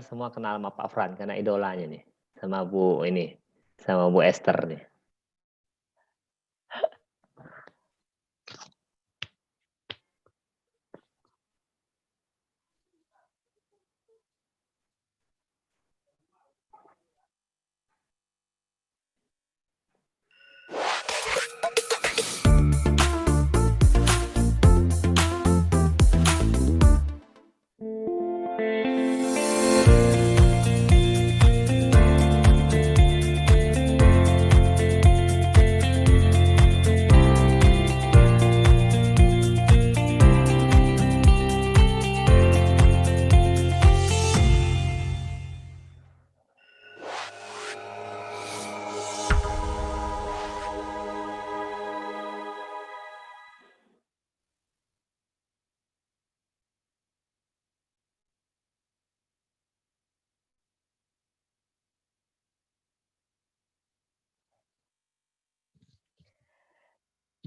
Semua kenal sama Pak Fran karena idolanya nih, sama Bu ini, sama Bu Esther nih.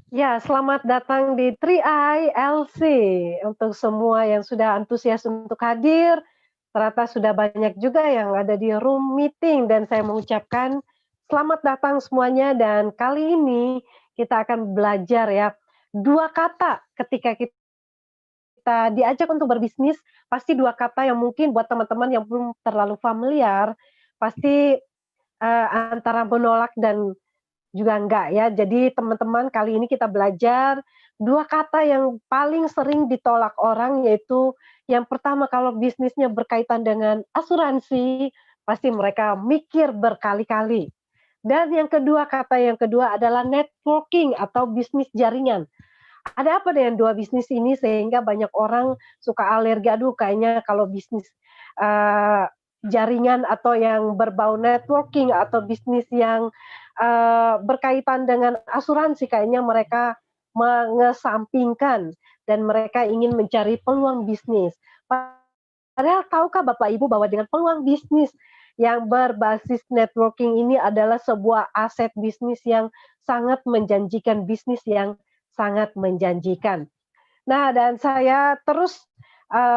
Ya, selamat datang di 3i LC. Untuk semua yang sudah antusias untuk hadir, ternyata sudah banyak juga yang ada di room meeting dan saya mengucapkan selamat datang semuanya dan kali ini kita akan belajar ya, 2 kata ketika kita diajak untuk berbisnis, pasti 2 kata yang mungkin buat teman-teman yang belum terlalu familiar, pasti, antara menolak dan juga enggak ya. Jadi teman-teman kali ini kita belajar 2 kata yang paling sering ditolak orang yaitu yang pertama kalau bisnisnya berkaitan dengan asuransi, pasti mereka mikir berkali-kali. Dan yang kedua, kata yang kedua adalah networking atau bisnis jaringan. Ada apa dengan 2 bisnis ini sehingga banyak orang suka alergi, aduh kayaknya kalau bisnis, eee, jaringan atau yang berbau networking atau bisnis yang, berkaitan dengan asuransi kayaknya mereka mengesampingkan dan mereka ingin mencari peluang bisnis. Padahal tahukah Bapak Ibu bahwa dengan peluang bisnis yang berbasis networking ini adalah sebuah aset bisnis yang sangat menjanjikan, bisnis yang sangat menjanjikan. Nah, dan saya terus,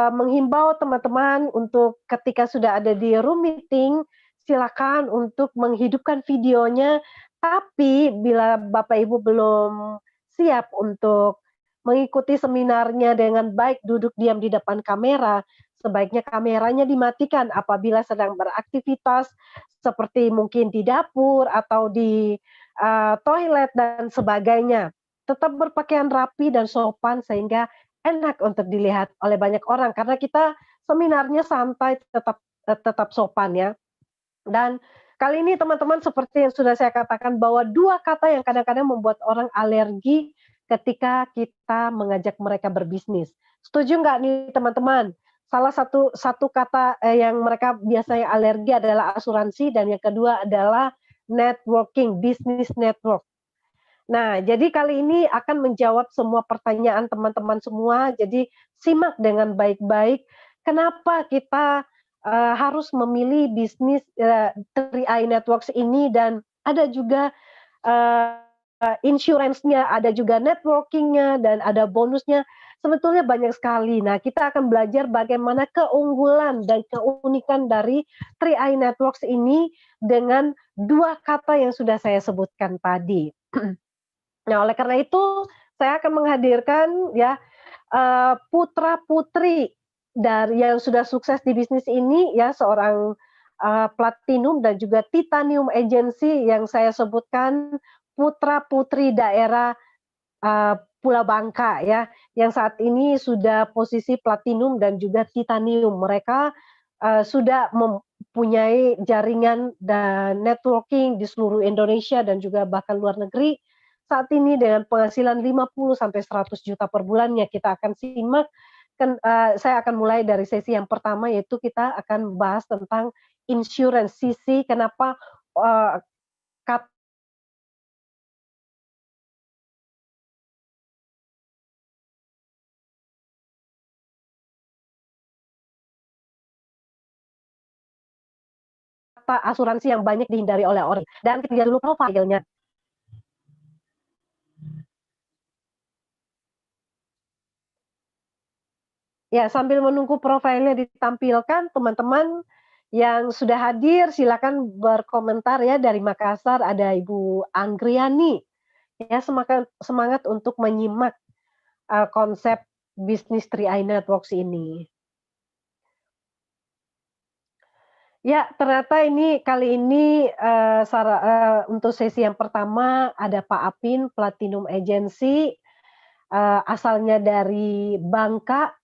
menghimbau teman-teman untuk ketika sudah ada di room meeting, silakan untuk menghidupkan videonya, tapi bila Bapak Ibu belum siap untuk mengikuti seminarnya dengan baik duduk diam di depan kamera, sebaiknya kameranya dimatikan apabila sedang beraktivitas seperti mungkin di dapur atau di, toilet dan sebagainya. Tetap berpakaian rapi dan sopan sehingga enak untuk dilihat oleh banyak orang karena kita seminarnya santai tetap sopan ya. Dan kali ini teman-teman seperti yang sudah saya katakan bahwa 2 kata yang kadang-kadang membuat orang alergi ketika kita mengajak mereka berbisnis. Setuju nggak nih teman-teman? Salah satu kata, yang mereka biasanya alergi adalah asuransi dan yang kedua adalah networking, business network. Nah, jadi kali ini akan menjawab semua pertanyaan teman-teman semua, jadi simak dengan baik-baik, kenapa kita, harus memilih bisnis, 3i Networks ini dan ada juga, insurance-nya, ada juga networking-nya, dan ada bonusnya, sebetulnya banyak sekali. Nah, kita akan belajar bagaimana keunggulan dan keunikan dari 3i Networks ini dengan 2 kata yang sudah saya sebutkan tadi. Nah, oleh karena itu saya akan menghadirkan ya, putra-putri dari yang sudah sukses di bisnis ini ya, seorang, platinum dan juga titanium agency yang saya sebutkan putra-putri daerah, Pulau Bangka ya, yang saat ini sudah posisi platinum dan juga titanium. Mereka, sudah mempunyai jaringan dan networking di seluruh Indonesia dan juga bahkan luar negeri. Saat ini dengan penghasilan 50 sampai 100 juta per bulannya, kita akan simak saya akan mulai dari sesi yang pertama yaitu kita akan bahas tentang insurance, sisi kenapa, eee, kata asuransi yang banyak dihindari oleh orang dan kita lihat dulu profilnya. Ya, sambil menunggu profilnya ditampilkan, teman-teman, Yang sudah hadir silakan berkomentar ya, dari Makassar ada Ibu Anggriani. Ya, semangat semangat untuk menyimak, konsep bisnis 3i Networks ini. Ya, ternyata ini kali ini, untuk sesi yang pertama ada Pak Apin, Platinum Agency, asalnya dari Bangka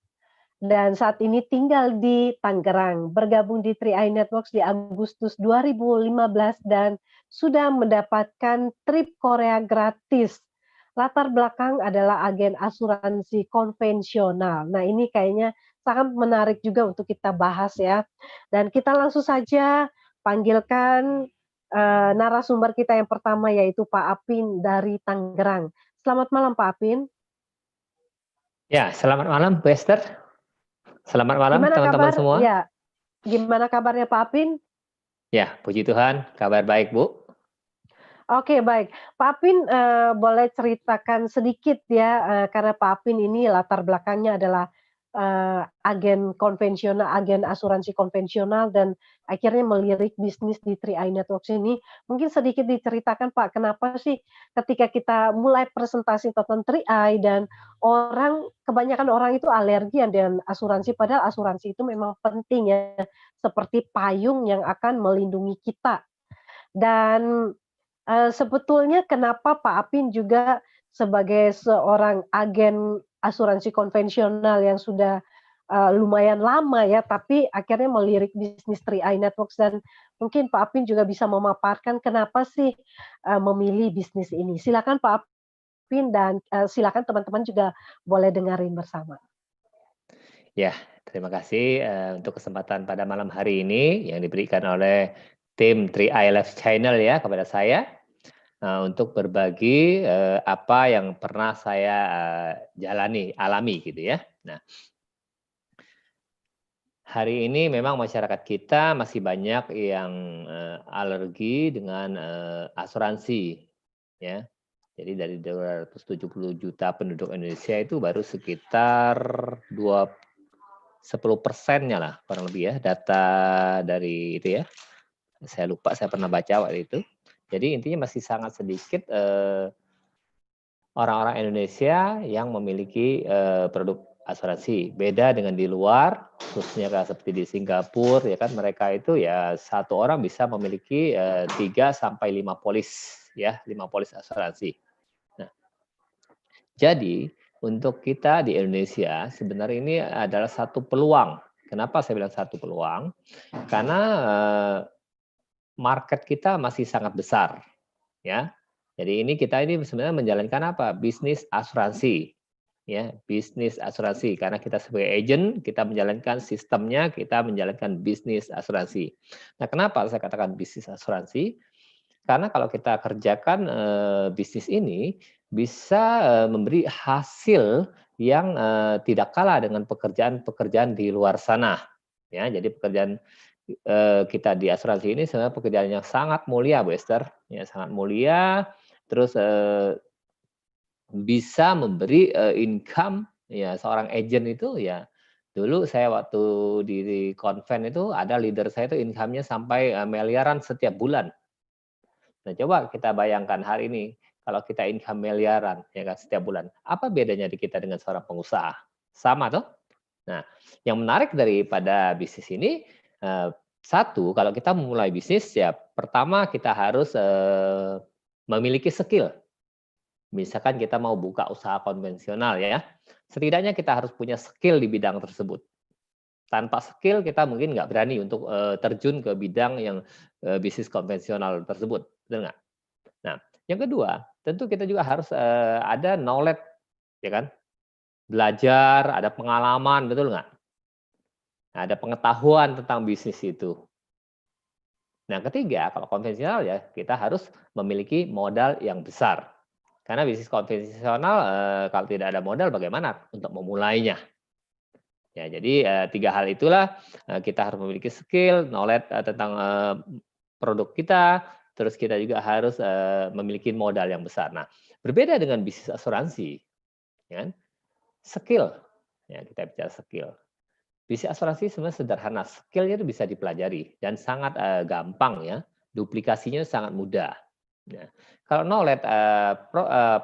dan saat ini tinggal di Tangerang. Bergabung di 3i Networks di Agustus 2015 dan sudah mendapatkan trip Korea gratis. Latar belakang adalah agen asuransi konvensional. Nah, ini kayaknya sangat menarik juga untuk kita bahas ya. Dan kita langsung saja panggilkan, narasumber kita yang pertama yaitu Pak Apin dari Tangerang. Selamat malam Pak Apin. Ya, selamat malam Bu Esther. Selamat malam Gimana teman-teman kabar? semua. Ya, gimana kabarnya Pak Apin? Ya, puji Tuhan, kabar baik Bu. Oke, baik. Pak Apin, boleh ceritakan sedikit ya, karena Pak Apin ini latar belakangnya adalah, agen konvensional, agen asuransi konvensional dan akhirnya melirik bisnis di 3i Networks ini. Mungkin sedikit diceritakan Pak, kenapa sih ketika kita mulai presentasi tentang 3i dan kebanyakan orang itu alergi dengan asuransi, padahal asuransi itu memang penting ya, seperti payung yang akan melindungi kita. Dan sebetulnya kenapa Pak Apin juga sebagai seorang agen asuransi konvensional yang sudah, lumayan lama ya, tapi akhirnya melirik bisnis 3i Networks dan mungkin Pak Apin juga bisa memaparkan kenapa sih, memilih bisnis ini. Silakan Pak Apin dan, silakan teman-teman juga boleh dengerin bersama. Ya, terima kasih untuk kesempatan pada malam hari ini yang diberikan oleh tim 3i Live Channel ya kepada saya untuk berbagi apa yang pernah saya alami gitu ya. Nah, hari ini memang masyarakat kita masih banyak yang alergi dengan asuransi ya. Jadi dari 270 juta penduduk Indonesia itu baru sekitar 10%-nya lah kurang lebih ya data dari itu ya. Saya lupa, saya pernah baca waktu itu. Jadi intinya masih sangat sedikit orang-orang Indonesia yang memiliki produk asuransi. Beda dengan di luar, khususnya seperti di Singapura, ya kan mereka itu ya satu orang bisa memiliki 3 sampai 5 polis ya, 5 polis asuransi. Nah, jadi untuk kita di Indonesia sebenarnya ini adalah satu peluang. Kenapa saya bilang satu peluang? Karena market kita masih sangat besar, ya. Jadi kita ini sebenarnya menjalankan apa? Bisnis asuransi, ya, bisnis asuransi. Karena kita sebagai agent, kita menjalankan sistemnya, kita menjalankan bisnis asuransi. Nah, kenapa saya katakan bisnis asuransi? Karena kalau kita kerjakan bisnis ini bisa memberi hasil yang tidak kalah dengan pekerjaan-pekerjaan di luar sana. Ya, jadi pekerjaan kita di asuransi ini sebenarnya pekerjaan yang sangat mulia, Bu Esther. Ya, sangat mulia. Terus bisa memberi income ya seorang agent itu ya. Dulu saya waktu di konven itu ada leader saya itu income-nya sampai miliaran setiap bulan. Nah, coba kita bayangkan hari ini kalau kita income miliaran ya kan setiap bulan. Apa bedanya di kita dengan seorang pengusaha? Sama tuh. Nah, yang menarik daripada bisnis ini satu, kalau kita memulai bisnis ya pertama kita harus memiliki skill. Misalkan kita mau buka usaha konvensional ya, setidaknya kita harus punya skill di bidang tersebut. Tanpa skill kita mungkin nggak berani untuk terjun ke bidang yang bisnis konvensional tersebut, betul nggak? Nah, yang kedua, tentu kita juga harus ada knowledge, ya kan? Belajar, ada pengalaman, betul nggak? Nah, ada pengetahuan tentang bisnis itu. Nah, ketiga, kalau konvensional ya kita harus memiliki modal yang besar. Karena bisnis konvensional kalau tidak ada modal bagaimana untuk memulainya? Ya, jadi 3 hal itulah kita harus memiliki skill, knowledge tentang produk kita, terus kita juga harus memiliki modal yang besar. Nah, berbeda dengan bisnis asuransi, ya kan? Skill, ya kita bicara skill. Bisnis asuransi sebenarnya sederhana, skill-nya itu bisa dipelajari dan sangat gampang ya, duplikasinya sangat mudah. Nah, kalau knowledge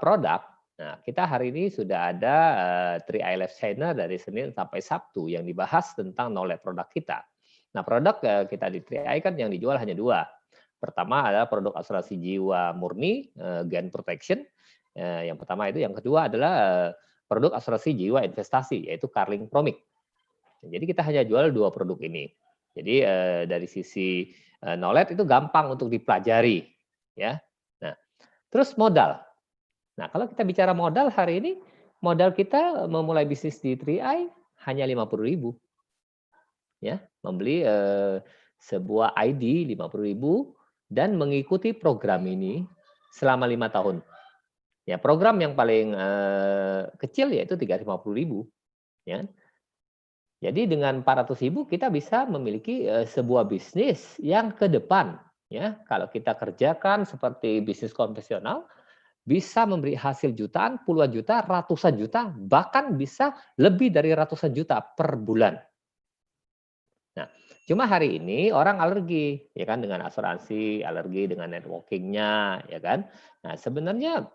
produk, nah kita hari ini sudah ada 3i Live Channel dari Senin sampai Sabtu yang dibahas tentang knowledge produk kita. Nah, produk kita di 3i kan yang dijual hanya dua. Pertama adalah produk asuransi jiwa murni, Gen Protection. Yang pertama itu, yang kedua adalah produk asuransi jiwa investasi, yaitu Carling Promic. Jadi kita hanya jual dua produk ini. Jadi dari sisi knowledge itu gampang untuk dipelajari, ya. Nah, terus modal. Nah, kalau kita bicara modal hari ini, modal kita memulai bisnis di 3i hanya 50.000, ya, membeli sebuah ID 50.000 dan mengikuti program ini selama 5 tahun. Ya, program yang paling kecil yaitu 350.000, ya. Jadi dengan 400.000 kita bisa memiliki sebuah bisnis yang ke depan, ya. Kalau kita kerjakan seperti bisnis konvensional, bisa memberi hasil jutaan, puluhan juta, ratusan juta, bahkan bisa lebih dari ratusan juta per bulan. Nah, cuma hari ini orang alergi, ya kan, dengan asuransi, alergi dengan networking-nya, ya kan. Nah, sebenarnya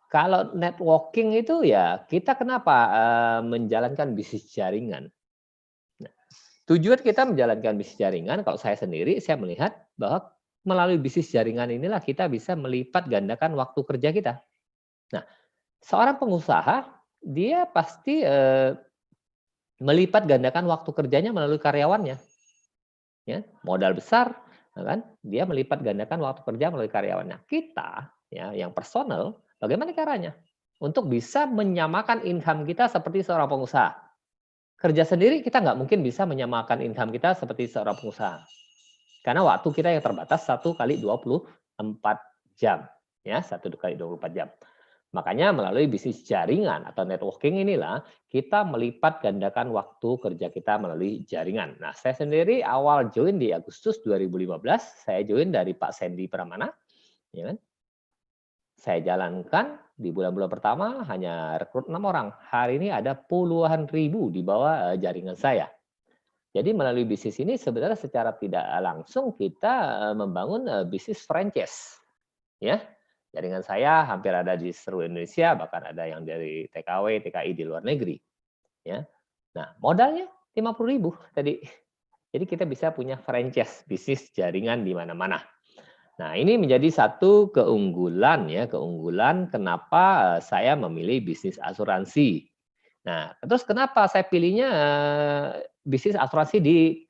kalau networking itu ya kita kenapa menjalankan bisnis jaringan. Nah, tujuan kita menjalankan bisnis jaringan, kalau saya sendiri, saya melihat bahwa melalui bisnis jaringan inilah kita bisa melipat gandakan waktu kerja kita. Nah, seorang pengusaha, dia pasti melipat gandakan waktu kerjanya melalui karyawannya. Ya, modal besar, ya kan? Dia melipat gandakan waktu kerja melalui karyawannya. Kita, ya, yang personal, bagaimana caranya untuk bisa menyamakan income kita seperti seorang pengusaha? Kerja sendiri kita nggak mungkin bisa menyamakan income kita seperti seorang pengusaha. Karena waktu kita yang terbatas 1 kali 24 jam. Ya, 1 kali 24 jam. Makanya melalui bisnis jaringan atau networking inilah kita melipat gandakan waktu kerja kita melalui jaringan. Nah, saya sendiri awal join di Agustus 2015, saya join dari Pak Sandy Pramana, ya kan? Saya jalankan di bulan-bulan pertama hanya rekrut 6 orang. Hari ini ada puluhan ribu di bawah jaringan saya. Jadi melalui bisnis ini sebenarnya secara tidak langsung kita membangun bisnis franchise, ya. Jaringan saya hampir ada di seluruh Indonesia, bahkan ada yang dari TKW, TKI di luar negeri, ya. Nah, modalnya 50.000 tadi. Jadi kita bisa punya franchise bisnis jaringan di mana-mana. Nah, ini menjadi satu keunggulan ya, keunggulan kenapa saya memilih bisnis asuransi. Nah, terus kenapa saya pilihnya bisnis asuransi di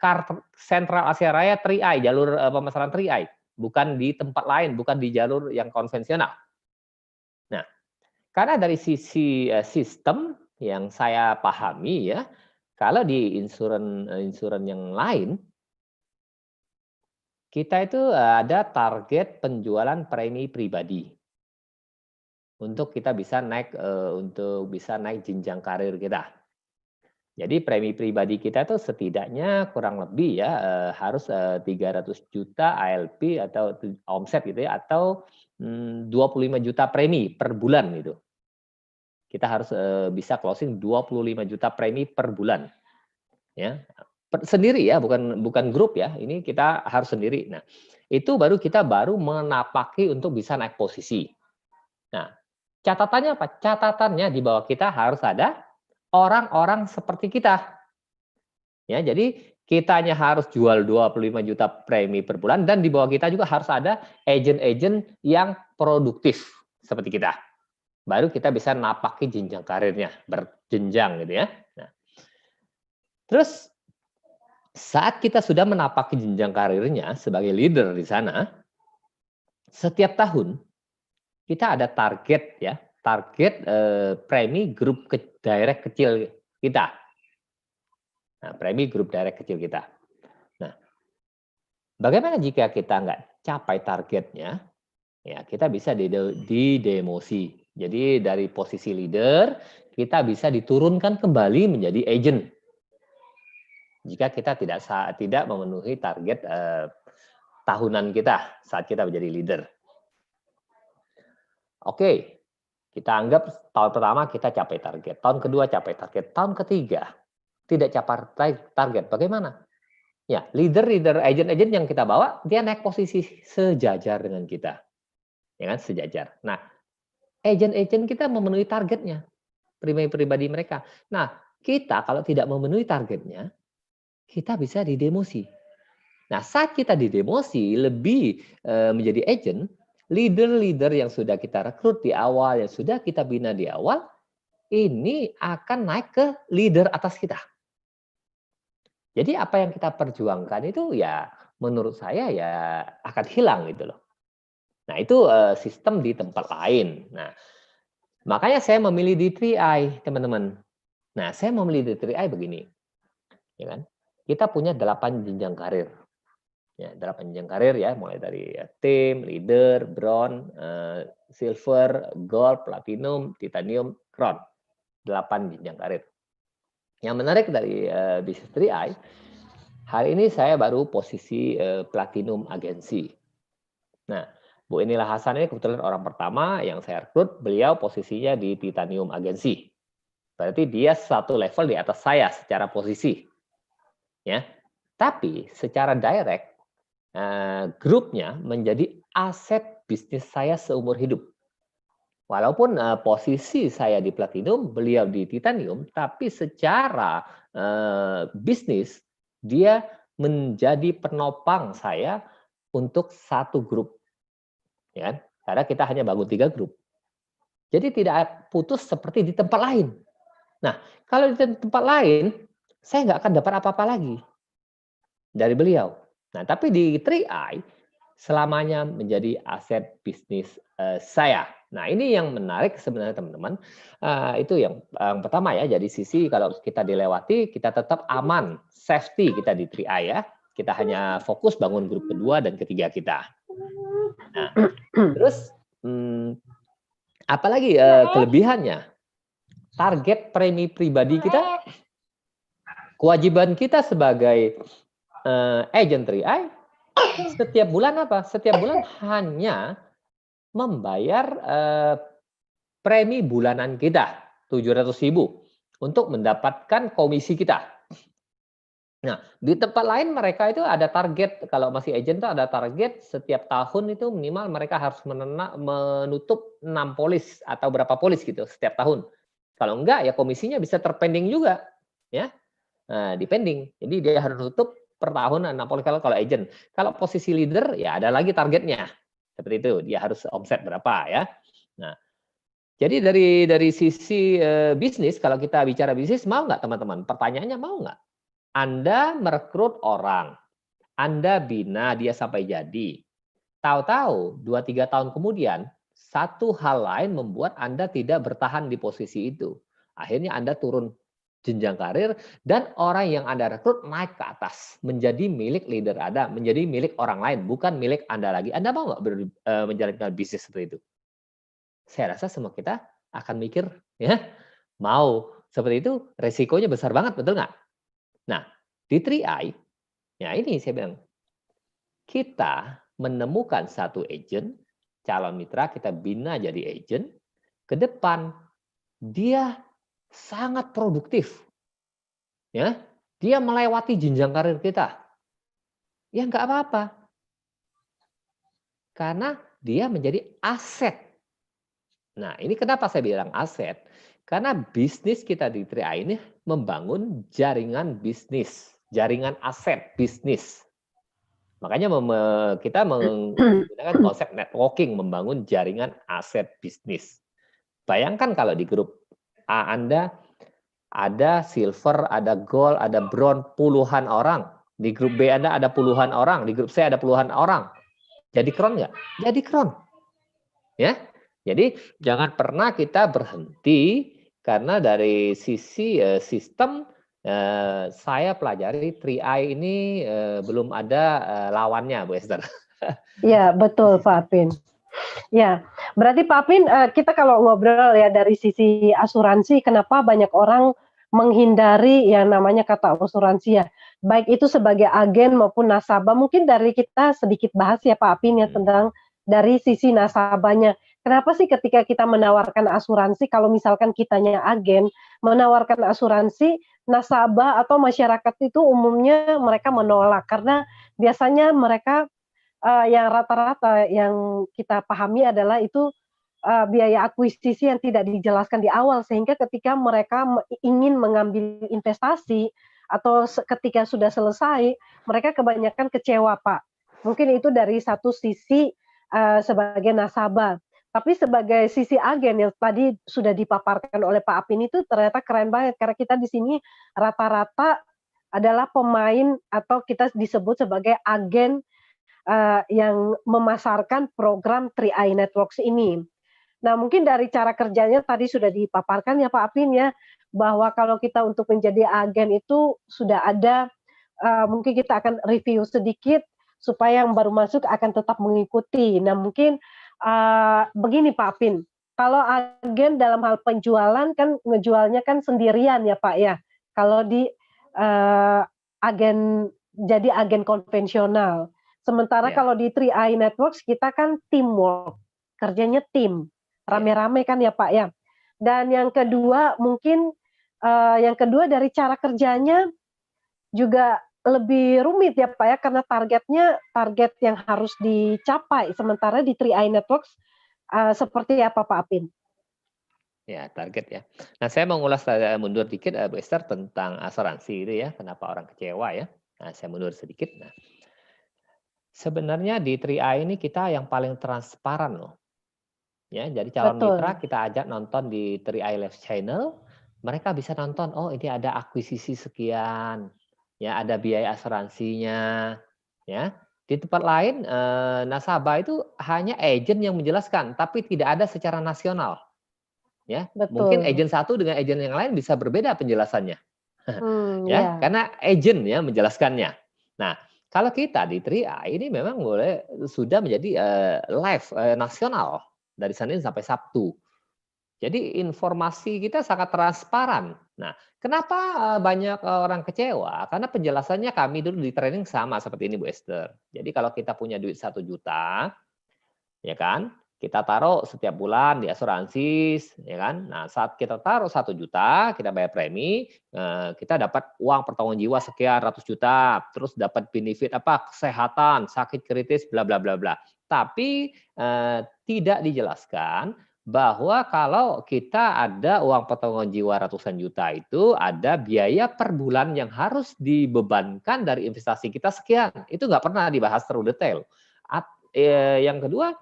Sentral Asia Raya 3i, jalur pemasaran 3i, bukan di tempat lain, bukan di jalur yang konvensional. Nah, karena dari sisi sistem yang saya pahami ya, kalau di insuran yang lain, kita itu ada target penjualan premi pribadi. Untuk kita bisa naik jenjang karir kita. Jadi premi pribadi kita tuh setidaknya kurang lebih ya harus 300 juta ALP atau omset gitu ya, atau 25 juta premi per bulan gitu. Kita harus bisa closing 25 juta premi per bulan. Ya. Sendiri ya, bukan grup ya. Ini kita harus sendiri. Nah, itu kita baru menapaki untuk bisa naik posisi. Nah, catatannya apa? Catatannya di bawah kita harus ada orang-orang seperti kita. Ya, jadi kitanya harus jual 25 juta premi per bulan dan di bawah kita juga harus ada agent-agent yang produktif seperti kita. Baru kita bisa napaki jenjang karirnya, berjenjang gitu ya. Nah, terus saat kita sudah menapaki jenjang karirnya sebagai leader di sana, setiap tahun kita ada target ya, target premi grup direct kecil kita. Nah, premi grup direct kecil kita. Nah, bagaimana jika kita nggak capai targetnya? Ya, kita bisa didemosi. Jadi dari posisi leader, kita bisa diturunkan kembali menjadi agent. Jika kita tidak memenuhi target tahunan kita saat kita menjadi leader. Oke, kita anggap tahun pertama kita capai target, tahun kedua capai target, tahun ketiga tidak capai target, bagaimana? Ya, leader-leader, agent-agent yang kita bawa, dia naik posisi sejajar dengan kita, ya kan, sejajar. Nah, agent-agent kita memenuhi targetnya, pribadi mereka. Nah, kita kalau tidak memenuhi targetnya, kita bisa didemosi. Nah, saat kita didemosi, lebih menjadi agent, leader-leader yang sudah kita rekrut di awal, yang sudah kita bina di awal, ini akan naik ke leader atas kita. Jadi apa yang kita perjuangkan itu ya menurut saya ya akan hilang gitu loh. Nah itu sistem di tempat lain. Nah makanya saya memilih di 3i teman-teman. Nah saya memilih di 3i begini, ya kan? Kita punya 8 jenjang karir. Ya, 8 jenjang karir ya, mulai dari tim, leader, bronze, silver, gold, platinum, titanium, crown. 8 jenjang karir. Yang menarik dari bisnis 3i, hari ini saya baru posisi platinum agensi. Nah, Bu Inilah Hasan ini kebetulan orang pertama yang saya rekrut, beliau posisinya di titanium agensi. Berarti dia satu level di atas saya secara posisi. Ya. Tapi secara direct, grupnya menjadi aset bisnis saya seumur hidup. Walaupun posisi saya di platinum, beliau di titanium, tapi secara bisnis dia menjadi penopang saya untuk satu grup, ya kan? Karena kita hanya bangun 3 grup. Jadi tidak putus seperti di tempat lain. Nah, kalau di tempat lain, saya nggak akan dapat apa-apa lagi dari beliau. Nah, tapi di 3i selamanya menjadi aset bisnis saya. Nah, ini yang menarik sebenarnya teman-teman. Itu yang pertama ya, jadi sisi kalau kita dilewati, kita tetap aman, safety kita di 3i ya. Kita hanya fokus bangun grup kedua dan ketiga kita. Nah, terus apalagi kelebihannya? Target premi pribadi kita, kewajiban kita sebagai agent 3i, setiap bulan apa? Setiap bulan hanya membayar premi bulanan kita 700.000 untuk mendapatkan komisi kita. Nah, di tempat lain mereka itu ada target, kalau masih agent itu ada target setiap tahun itu minimal mereka harus menutup 6 polis atau berapa polis gitu setiap tahun. Kalau enggak ya komisinya bisa terpending juga, ya. Nah, dipending. Jadi dia harus tutup per tahun 6 polis kalau agent. Kalau posisi leader ya ada lagi targetnya. Seperti itu, dia harus omset berapa ya. Nah, jadi dari sisi bisnis, kalau kita bicara bisnis, mau nggak teman-teman? Pertanyaannya mau nggak? Anda merekrut orang, Anda bina dia sampai jadi. Tahu-tahu 2-3 tahun kemudian, satu hal lain membuat Anda tidak bertahan di posisi itu. Akhirnya Anda turun jenjang karir dan orang yang Anda rekrut naik ke atas, menjadi milik leader Anda, menjadi milik orang lain, bukan milik Anda lagi. Anda mau nggak menjalankan bisnis seperti itu? Saya rasa semua kita akan mikir, ya, mau. Seperti itu resikonya besar banget, betul nggak? Nah, di 3i, ya ini saya bilang, kita menemukan satu agent, calon mitra kita bina jadi agent, ke depan dia sangat produktif. Ya, dia melewati jenjang karir kita. Ya nggak apa-apa. Karena dia menjadi aset. Nah, ini kenapa saya bilang aset? Karena bisnis kita di 3i ini membangun jaringan bisnis, jaringan aset bisnis. Makanya kita menggunakan konsep networking, membangun jaringan aset bisnis. Bayangkan kalau di grup A Anda ada silver, ada gold, ada bronze, puluhan orang. Di grup B Anda ada puluhan orang, di grup C ada puluhan orang. Jadi crown nggak? Jadi crown. Ya, jadi jangan pernah kita berhenti karena dari sisi sistem saya pelajari 3i ini belum ada lawannya, Bu Esther. Ya, betul Pak Apin. Ya, berarti Pak Apin, kita kalau ngobrol ya dari sisi asuransi, kenapa banyak orang menghindari yang namanya kata asuransi ya, baik itu sebagai agen maupun nasabah. Mungkin dari kita sedikit bahas ya Pak Apin ya tentang dari sisi nasabahnya. Kenapa sih ketika kita menawarkan asuransi, kalau misalkan kitanya agen, menawarkan asuransi, nasabah atau masyarakat itu umumnya mereka menolak karena biasanya mereka, yang rata-rata yang kita pahami adalah itu, biaya akuisisi yang tidak dijelaskan di awal sehingga ketika mereka ingin mengambil investasi atau ketika sudah selesai, mereka kebanyakan kecewa, Pak. Mungkin itu dari satu sisi, sebagai nasabah. Tapi sebagai sisi agen yang tadi sudah dipaparkan oleh Pak Apin itu ternyata keren banget karena kita di sini rata-rata adalah pemain atau kita disebut sebagai agen, yang memasarkan program 3i Networks ini. Nah, mungkin dari cara kerjanya tadi sudah dipaparkan ya Pak Apin ya, bahwa kalau kita untuk menjadi agen itu sudah ada, mungkin kita akan review sedikit supaya yang baru masuk akan tetap mengikuti. Nah, mungkin, begini Pak Apin, kalau agen dalam hal penjualan kan ngejualnya kan sendirian ya Pak ya, kalau di, eee, agen jadi agen konvensional. Sementara Ya, kalau di 3i Networks kita kan teamwork, kerjanya tim. ya. Rame-rame kan ya, Pak, ya. Dan yang kedua mungkin, yang kedua dari cara kerjanya juga lebih rumit ya, Pak, ya, karena target yang harus dicapai, sementara di 3i Networks, seperti apa, Pak Apin? Ya, target ya. Nah, saya mau ngulas mundur dikit, Bu Esther, tentang asuransi itu ya, kenapa orang kecewa ya. Nah, saya mundur sedikit. Nah, sebenarnya di 3i ini kita yang paling transparan loh. Ya, jadi calon mitra Betul, kita ajak nonton di 3i Live Channel, mereka bisa nonton, oh ini ada akuisisi sekian, ya ada biaya asuransinya, ya. Di tempat lain nasabah itu hanya agent yang menjelaskan, tapi tidak ada secara nasional, ya. Mungkin betul. agent satu dengan agent yang lain bisa berbeda penjelasannya, ya, Ya, karena agent ya menjelaskannya. Nah, kalau kita di 3i ini memang boleh sudah menjadi live nasional dari Senin sampai Sabtu. Jadi informasi kita sangat transparan. Nah, kenapa banyak orang kecewa? Karena penjelasannya kami dulu di training sama seperti ini Bu Esther. Jadi kalau kita punya duit 1 juta, ya kan, kita taruh setiap bulan di asuransi, ya kan. Nah, saat kita taruh 1 juta, kita bayar premi, kita dapat uang pertanggungan jiwa sekian ratus juta, terus dapat benefit apa, kesehatan, sakit kritis, bla bla bla bla. Tapi tidak dijelaskan bahwa kalau kita ada uang pertanggungan jiwa ratusan juta itu ada biaya per bulan yang harus dibebankan dari investasi kita sekian. Itu nggak pernah dibahas terlalu detail. Yang kedua,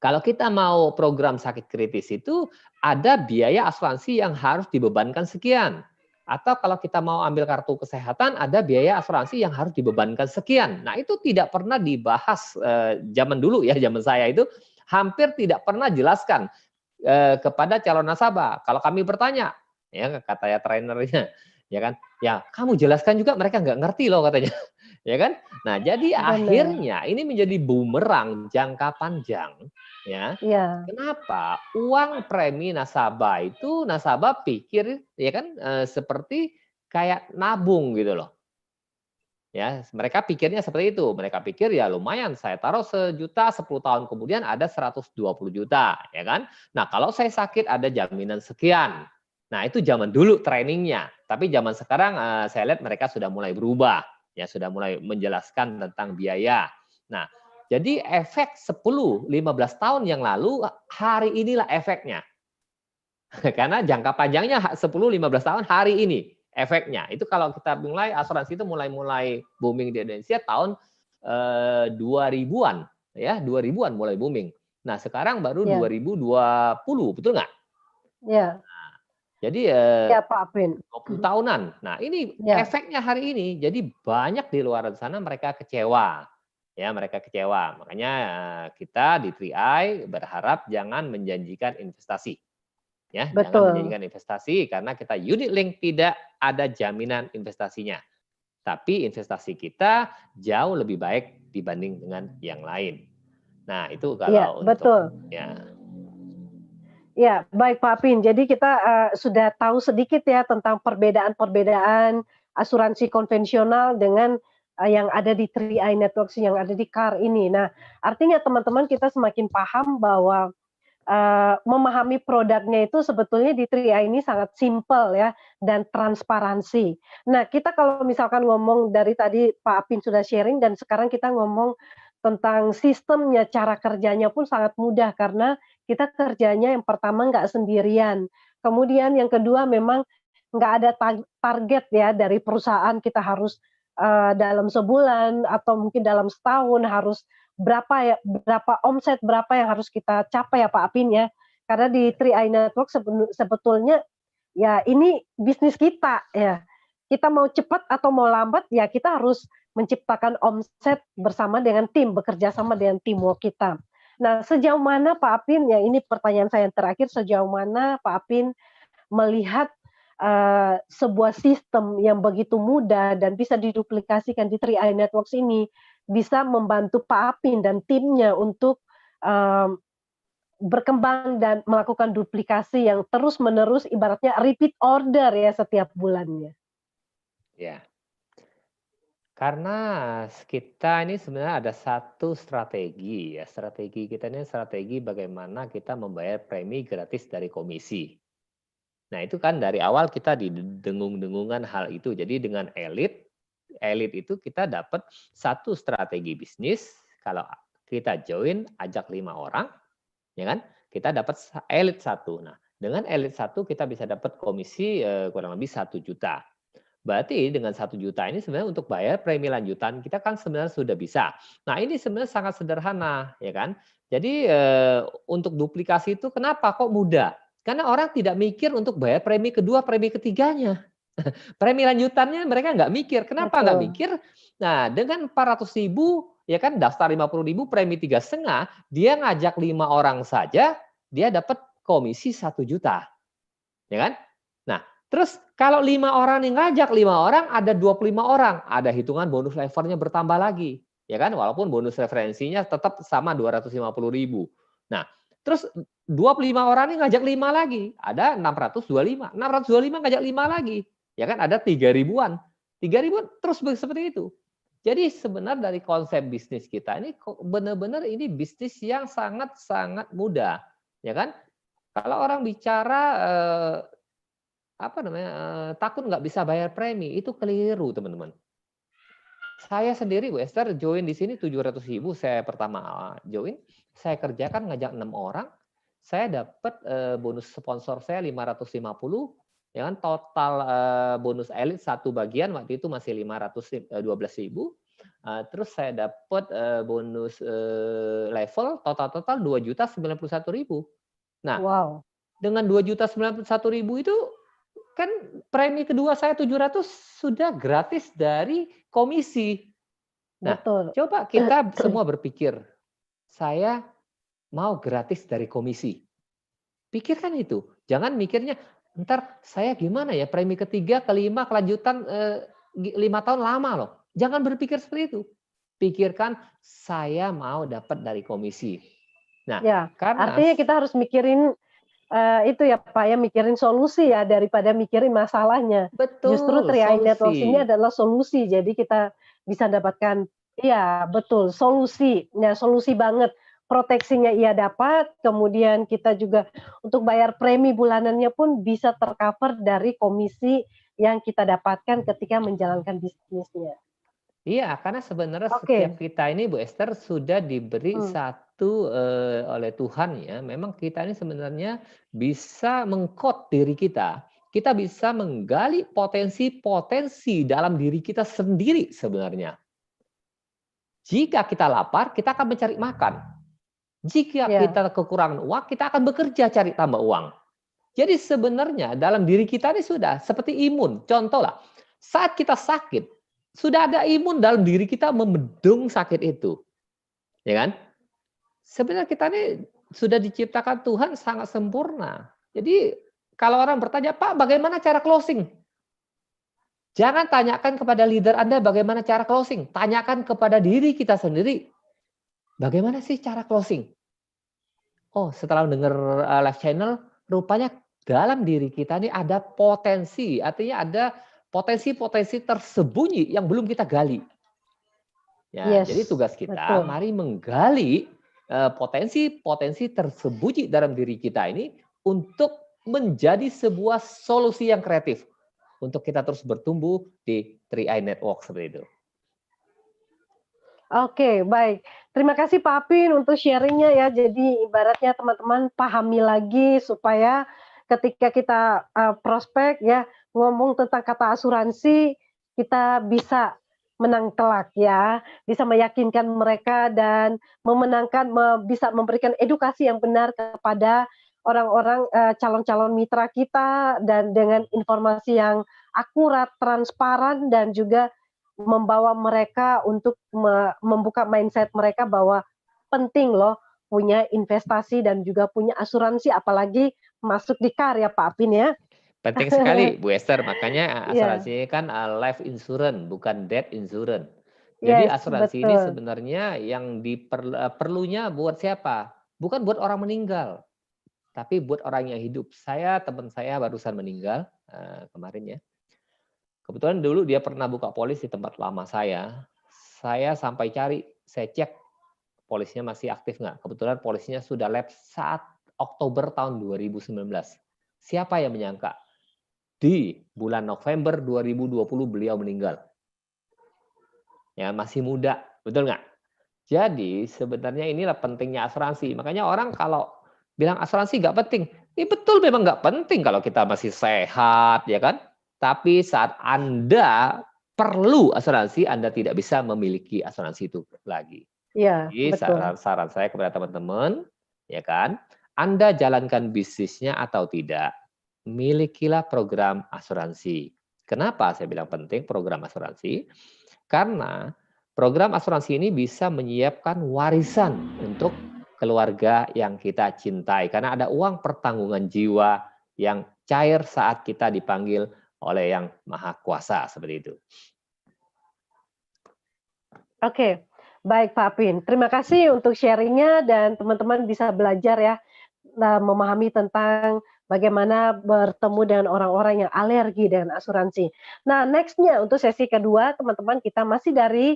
kalau kita mau program sakit kritis itu ada biaya asuransi yang harus dibebankan sekian. Atau kalau kita mau ambil kartu kesehatan ada biaya asuransi yang harus dibebankan sekian. Nah, itu tidak pernah dibahas zaman dulu ya, zaman saya itu hampir tidak pernah jelaskan kepada calon nasabah. Kalau kami bertanya, ya kata ya trainernya, ya kan, ya kamu jelaskan juga mereka nggak ngerti loh katanya, ya kan. Nah, jadi benar. akhirnya ini menjadi bumerang jangka panjang, ya. Iya, Kenapa? Uang premi nasabah itu nasabah pikir ya kan seperti kayak nabung gitu loh. Ya, mereka pikirnya seperti itu. Mereka pikir ya lumayan saya taruh 1 juta 10 tahun kemudian ada 120 juta, ya kan. Nah, kalau saya sakit ada jaminan sekian. Nah, itu zaman dulu trainingnya. Tapi zaman sekarang saya lihat mereka sudah mulai berubah. Ya, sudah mulai menjelaskan tentang biaya. Nah, jadi efek 10-15 tahun yang lalu hari inilah efeknya. Karena jangka panjangnya 10-15 tahun hari ini efeknya. Itu kalau kita mulai asuransi itu mulai booming di Indonesia tahun 2000-an ya, 2000-an mulai booming. Nah, sekarang baru iya, 2020, betul nggak? iya, Jadi iya, Pak Apin. 20 tahunan. Nah, ini Iya, efeknya hari ini. Jadi banyak di luar sana mereka kecewa. Ya, mereka kecewa. Makanya kita di 3i berharap jangan menjanjikan investasi. Ya, jangan betul. menjanjikan investasi karena kita unit link tidak ada jaminan investasinya. Tapi investasi kita jauh lebih baik dibanding dengan yang lain. Nah, itu Iya, kalau untuk betul. ya, Ya, baik Pak Apin. Jadi kita, sudah tahu sedikit ya tentang perbedaan-perbedaan asuransi konvensional dengan, yang ada di 3i Networks yang ada di CAR ini. Nah, artinya teman-teman kita semakin paham bahwa memahami produknya itu sebetulnya di 3i ini sangat simpel ya, dan transparansi. Nah, kita kalau misalkan ngomong dari tadi Pak Apin sudah sharing dan sekarang kita ngomong tentang sistemnya, cara kerjanya pun sangat mudah karena kita kerjanya yang pertama nggak sendirian. Kemudian yang kedua memang nggak ada target ya dari perusahaan kita harus, dalam sebulan atau mungkin dalam setahun harus berapa omset berapa yang harus kita capai ya Pak Apin ya. Karena di 3i Network sebetulnya ya ini bisnis kita ya. Kita mau cepat atau mau lambat ya kita harus menciptakan omset bersama dengan tim, bekerja sama dengan teamwork kita. Nah, sejauh mana Pak Apin ya ini pertanyaan saya yang terakhir, sejauh mana Pak Apin melihat, sebuah sistem yang begitu mudah dan bisa diduplikasikan di 3i Networks ini, bisa membantu Pak Apin dan timnya untuk, eee, berkembang dan melakukan duplikasi yang terus-menerus ibaratnya repeat order ya setiap bulannya. Ya, karena kita ini sebenarnya ada satu strategi ya, strategi kita ini strategi bagaimana kita membayar premi gratis dari komisi. Nah, itu kan dari awal kita didengung-dengungan hal itu. Jadi dengan elit, elit itu kita dapat satu strategi bisnis, kalau kita join ajak 5 orang, ya kan? Kita dapat elit satu. Nah, dengan elit satu kita bisa dapat komisi kurang lebih 1 juta. Berarti dengan 1 juta ini sebenarnya untuk bayar premi lanjutan kita kan sebenarnya sudah bisa. Nah, ini sebenarnya sangat sederhana, ya kan? Jadi untuk duplikasi itu kenapa kok mudah? Karena orang tidak mikir untuk bayar premi kedua, premi ketiganya. Premi lanjutannya mereka nggak mikir. Kenapa nggak Betul. mikir? Nah, dengan 400.000 ya kan daftar 50.000 premi 3,5, dia ngajak 5 orang saja, dia dapat komisi 1 juta, ya kan? Nah, terus kalau 5 orang yang ngajak 5 orang, ada 25 orang, ada hitungan bonus levernya bertambah lagi, ya kan? Walaupun bonus referensinya tetap sama 250.000. Nah, terus 25 orang ini ngajak 5 lagi, ada 625. 625 ngajak 5 lagi, ya kan? Ada 3 ribuan. 3 ribuan terus seperti itu. Jadi sebenarnya dari konsep bisnis kita ini benar-benar ini bisnis yang sangat-sangat mudah, ya kan? Kalau orang bicara apa namanya, takut nggak bisa bayar premi, itu keliru teman-teman. Saya sendiri Bu Esther join di sini 700.000 saya pertama join, saya kerjakan ngajak 6 orang, saya dapat, bonus sponsor saya 550, ya kan total, bonus elit satu bagian waktu itu masih 512.000, terus saya dapat, bonus, level total-total 2.091.000. Nah, Wow, dengan 2.091.000 itu kan premi kedua saya 700 sudah gratis dari komisi. Nah, betul. coba kita semua berpikir, saya mau gratis dari komisi. Pikirkan itu. Jangan mikirnya, ntar saya gimana ya premi ketiga, kelima, kelanjutan 5 tahun lama loh. Jangan berpikir seperti itu. Pikirkan saya mau dapat dari komisi. Nah, Ya, karena artinya kita harus mikirin, itu ya Pak ya, mikirin solusi ya daripada mikirin masalahnya. Justru betul 3i solusi. Networks ini adalah solusi, jadi kita bisa dapatkan iya betul, solusi. Nah, solusi banget. Proteksinya ia dapat, kemudian kita juga untuk bayar premi bulanannya pun bisa tercover dari komisi yang kita dapatkan ketika menjalankan bisnisnya. Iya, karena sebenarnya setiap Oke, kita ini Bu Esther sudah diberi mmm, satu, oleh Tuhan ya, memang kita ini sebenarnya bisa meng-code diri kita. Kita bisa menggali potensi-potensi dalam diri kita sendiri sebenarnya. Jika kita lapar, kita akan mencari makan. Jika iya, kita kekurangan uang, kita akan bekerja cari tambah uang. Jadi sebenarnya dalam diri kita ini sudah seperti imun. Contoh lah, saat kita sakit, sudah ada imun dalam diri kita membendung sakit itu, ya kan? Sebenarnya kita ini sudah diciptakan Tuhan sangat sempurna. Jadi kalau orang bertanya, "Pak, bagaimana cara closing?" Jangan tanyakan kepada leader Anda bagaimana cara closing, tanyakan kepada diri kita sendiri, bagaimana sih cara closing? Oh, setelah mendengar, live channel, rupanya dalam diri kita ini ada potensi, artinya ada potensi-potensi tersembunyi yang belum kita gali. Ya, jadi yes, tugas kita betul. mari menggali, potensi-potensi tersembunyi dalam diri kita ini untuk menjadi sebuah solusi yang kreatif untuk kita terus bertumbuh di 3i Network seperti itu. Oke, baik. Terima kasih Pak Apin untuk sharing-nya ya. Jadi ibaratnya teman-teman pahami lagi supaya ketika kita, prospek ya, ngomong tentang kata asuransi, kita bisa menang telak ya, bisa meyakinkan mereka dan bisa memberikan edukasi yang benar kepada orang-orang, calon-calon mitra kita dan dengan informasi yang akurat, transparan, dan juga membawa mereka untuk membuka mindset mereka bahwa penting loh punya investasi dan juga punya asuransi, apalagi masuk di KAR ya Pak Apin ya. Penting sekali Bu Esther, makanya Iya, asuransi ini kan life insurance, bukan death insurance. Jadi yes, asuransi ini betul. sebenarnya yang perlunya buat siapa? Bukan buat orang meninggal, tapi buat orang yang hidup. Teman saya barusan meninggal kemarin ya. Kebetulan dulu dia pernah buka polis di tempat lama saya. Saya sampai cari, saya cek polisnya masih aktif nggak. Kebetulan polisnya sudah lapse saat Oktober tahun 2019. Siapa yang menyangka? Di bulan November 2020 beliau meninggal. Ya, masih muda, betul nggak? Jadi sebenarnya inilah pentingnya asuransi. Makanya orang kalau bilang asuransi nggak penting, ini betul memang nggak penting kalau kita masih sehat, ya kan? Tapi saat Anda perlu asuransi, Anda tidak bisa memiliki asuransi itu lagi. Iya, Jadi betul. saran saya kepada teman-teman, ya kan, Anda jalankan bisnisnya atau tidak, milikilah program asuransi. Kenapa saya bilang penting program asuransi? Karena program asuransi ini bisa menyiapkan warisan untuk keluarga yang kita cintai. Karena ada uang pertanggungan jiwa yang cair saat kita dipanggil oleh Yang Maha Kuasa, seperti itu. Oke, baik Pak Apin. Terima kasih untuk sharing-nya dan teman-teman bisa belajar ya, memahami tentang bagaimana bertemu dengan orang-orang yang alergi dengan asuransi. Nah, next-nya untuk sesi kedua, teman-teman kita masih dari,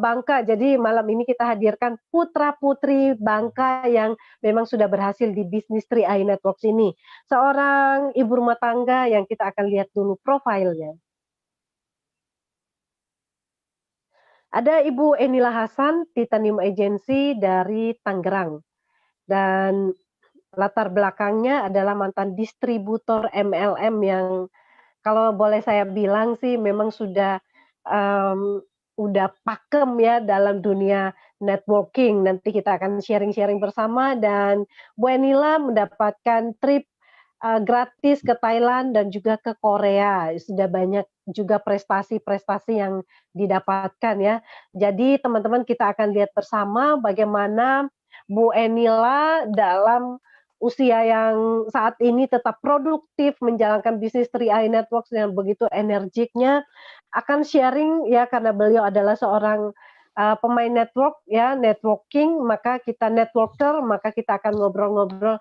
Bangka. Jadi malam ini kita hadirkan putra-putri Bangka yang memang sudah berhasil di bisnis 3i Networks ini. Seorang ibu rumah tangga yang kita akan lihat dulu profilnya. Ada Ibu Enila Hasan, Titanium Agency dari Tangerang, dan latar belakangnya adalah mantan distributor MLM yang kalau boleh saya bilang sih memang mmm, udah pakem ya dalam dunia networking. Nanti kita akan sharing-sharing bersama dan Bu Enila mendapatkan trip, gratis ke Thailand dan juga ke Korea. Sudah banyak juga prestasi-prestasi yang didapatkan ya. Jadi teman-teman kita akan lihat bersama bagaimana Bu Enila dalam usia yang saat ini tetap produktif menjalankan bisnis 3i Networks dengan begitu energiknya, akan sharing ya karena beliau adalah seorang, pemain network ya, networking, maka kita networker, maka kita akan ngobrol-ngobrol.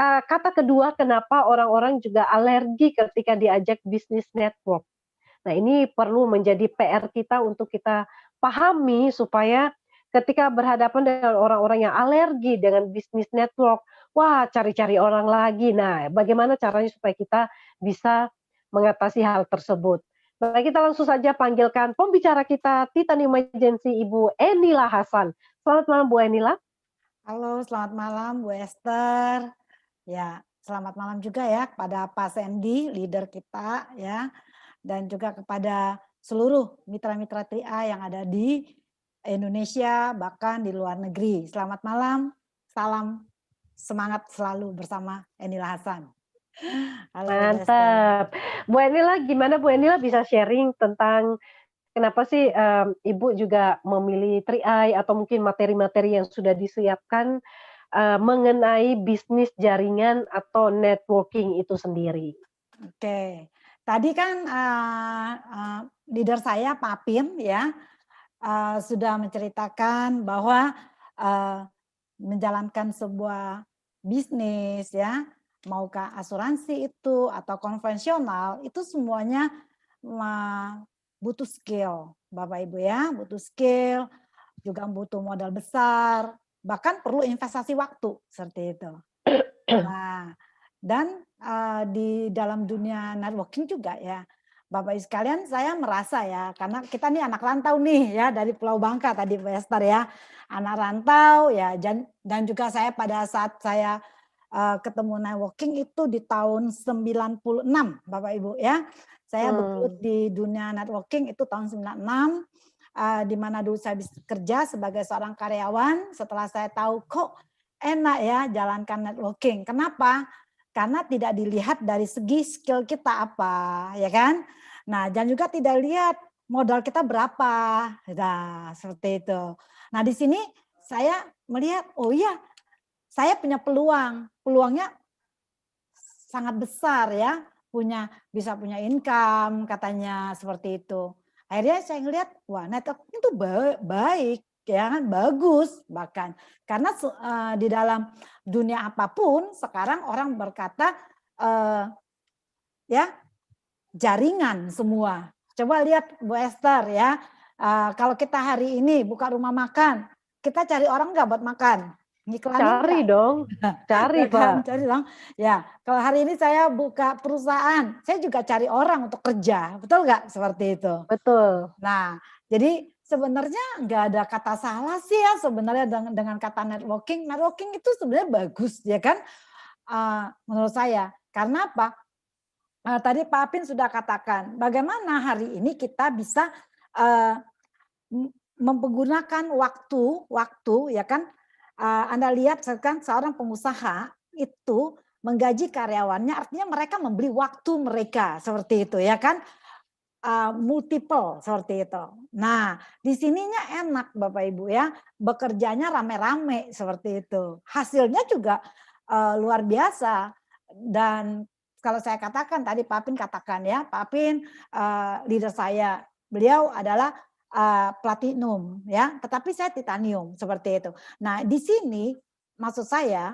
Kata kedua kenapa orang-orang juga alergi ketika diajak bisnis network. Nah, ini perlu menjadi PR kita untuk kita pahami supaya ketika berhadapan dengan orang-orang yang alergi dengan bisnis network, wah cari-cari orang lagi. Nah, bagaimana caranya supaya kita bisa mengatasi hal tersebut. Baik, kita langsung saja panggilkan pembicara kita, Titanium Agency Ibu Enila Hasan. Selamat malam Bu Enila. Halo, selamat malam Bu Esther. Ya, selamat malam juga ya kepada Pak Sandy, leader kita ya, dan juga kepada seluruh mitra-mitra 3i yang ada di Indonesia bahkan di luar negeri. Selamat malam, salam semangat selalu bersama Enila Hasan. Halo Bu Esther. Mantap. Bu Enila, gimana Bu Enila bisa sharing tentang kenapa sih, Ibu juga memilih 3i atau mungkin materi-materi yang sudah disiapkan, mengenai bisnis jaringan atau networking itu sendiri? Oke, tadi kan leader saya Pak Apin ya sudah menceritakan bahwa menjalankan sebuah bisnis ya, maukah asuransi itu atau konvensional, itu semuanya butuh skill, Bapak Ibu ya, butuh skill, juga butuh modal besar, bahkan perlu investasi waktu seperti itu. Nah, dan di dalam dunia networking juga ya, Bapak Ibu sekalian, saya merasa ya, karena kita nih anak rantau nih ya dari Pulau Bangka tadi Bu Esther ya, anak rantau ya, dan juga saya pada saat saya ketemu networking itu di tahun 96 Bapak Ibu ya, saya bergelut di dunia networking itu tahun 96. Di mana dulu saya bisa kerja sebagai seorang karyawan, setelah saya tahu kok enak ya jalankan networking. Kenapa? Karena tidak dilihat dari segi skill kita apa, ya kan? Nah, dan juga tidak lihat modal kita berapa. Nah, seperti itu. Nah, di sini saya melihat, oh iya, saya punya peluang. Peluangnya sangat besar ya, bisa punya income katanya seperti itu. Akhirnya saya ngelihat, wah networking itu baik ya kan, bagus bahkan karena di dalam dunia apapun sekarang orang berkata ya jaringan semua. Coba lihat Bu Esther ya, kalau kita hari ini buka rumah makan, kita cari orang nggak buat makan? Ngiklanin Cari nggak? dong, cari Ya kan, Pak. cari dong. Ya, kalau hari ini saya buka perusahaan, saya juga cari orang untuk kerja, betul nggak seperti itu? Betul. Nah, jadi sebenarnya nggak ada kata salah sih ya sebenarnya dengan kata networking. Networking itu sebenarnya bagus ya kan, menurut saya. Karena apa? Tadi Pak Apin sudah katakan, bagaimana hari ini kita bisa menggunakan waktu ya kan. Anda lihat kan seorang pengusaha itu menggaji karyawannya, artinya mereka membeli waktu mereka seperti itu ya kan, multiple seperti itu. Nah, di sininya enak Bapak Ibu ya, bekerjanya rame-rame seperti itu. Hasilnya juga luar biasa. Dan kalau saya katakan tadi Pak Apin katakan ya, Pak Apin leader saya, beliau adalah platinum ya, tetapi saya titanium seperti itu. Nah, di sini maksud saya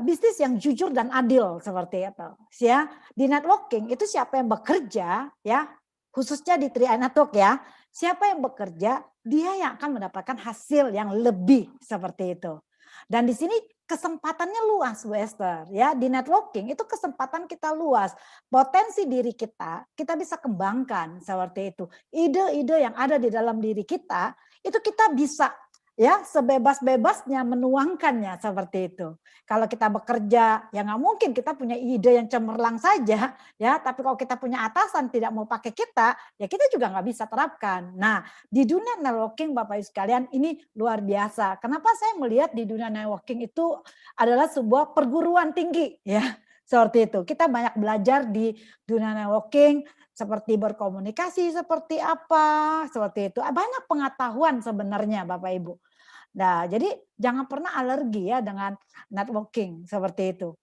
bisnis yang jujur dan adil seperti itu. Ya, di networking itu siapa yang bekerja ya, khususnya di 3i Network ya, siapa yang bekerja dia yang akan mendapatkan hasil yang lebih seperti itu. Dan di sini kesempatannya luas Bu Esther ya, di networking itu kesempatan kita luas. Potensi diri kita bisa kembangkan seperti itu. Ide-ide yang ada di dalam diri kita itu kita bisa ya sebebas-bebasnya menuangkannya seperti itu. Kalau kita bekerja ya nggak mungkin kita punya ide yang cemerlang saja ya, tapi kalau kita punya atasan tidak mau pakai kita, ya kita juga nggak bisa terapkan. Nah, di dunia networking Bapak Ibu sekalian ini luar biasa. Kenapa saya melihat di dunia networking itu adalah sebuah perguruan tinggi ya. Seperti itu. Kita banyak belajar di dunia networking seperti berkomunikasi seperti apa, seperti itu. Banyak pengetahuan sebenarnya Bapak Ibu. Nah, jadi jangan pernah alergi ya dengan networking seperti itu.